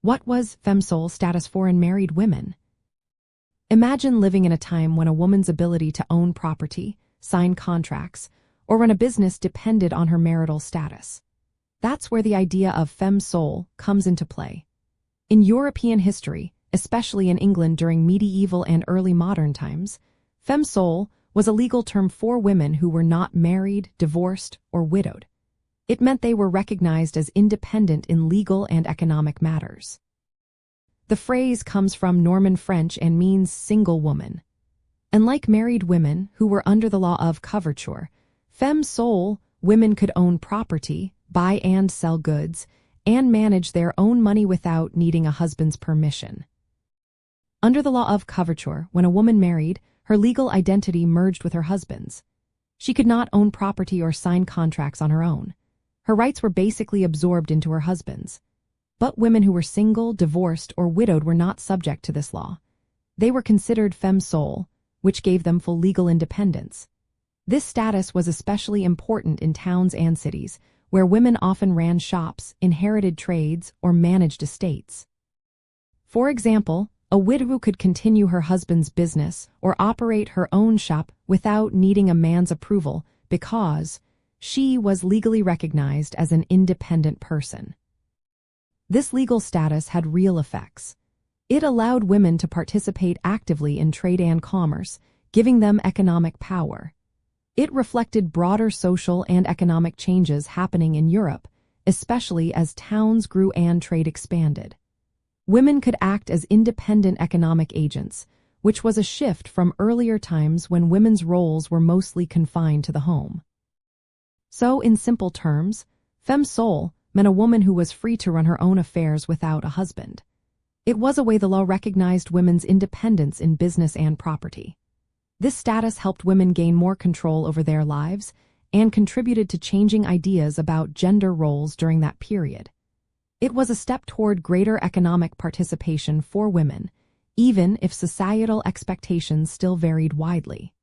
What was femme status for unmarried women? Imagine living in a time when a woman's ability to own property, sign contracts, or run a business depended on her marital status. That's where the idea of femme comes into play. In European history, especially in England during medieval and early modern times, femme was a legal term for women who were not married, divorced, or widowed. It meant they were recognized as independent in legal and economic matters. The phrase comes from Norman French and means single woman. Unlike married women who were under the law of coverture, femme women could own property, buy and sell goods, and manage their own money without needing a husband's permission. Under the law of coverture, when a woman married, her legal identity merged with her husband's. She could not own property or sign contracts on her own. Her rights were basically absorbed into her husband's. But women who were single, divorced, or widowed were not subject to this law. They were considered femme which gave them full legal independence. This status was especially important in towns and cities, where women often ran shops, inherited trades, or managed estates. For example, a widow could continue her husband's business or operate her own shop without needing a man's approval because she was legally recognized as an independent person. This legal status had real effects. It allowed women to participate actively in trade and commerce, giving them economic power. It reflected broader social and economic changes happening in Europe, especially as towns grew and trade expanded. Women could act as independent economic agents, which was a shift from earlier times when women's roles were mostly confined to the home. So, in simple terms, femme meant a woman who was free to run her own affairs without a husband. It was a way the law recognized women's independence in business and property. This status helped women gain more control over their lives and contributed to changing ideas about gender roles during that period. It was a step toward greater economic participation for women, even if societal expectations still varied widely.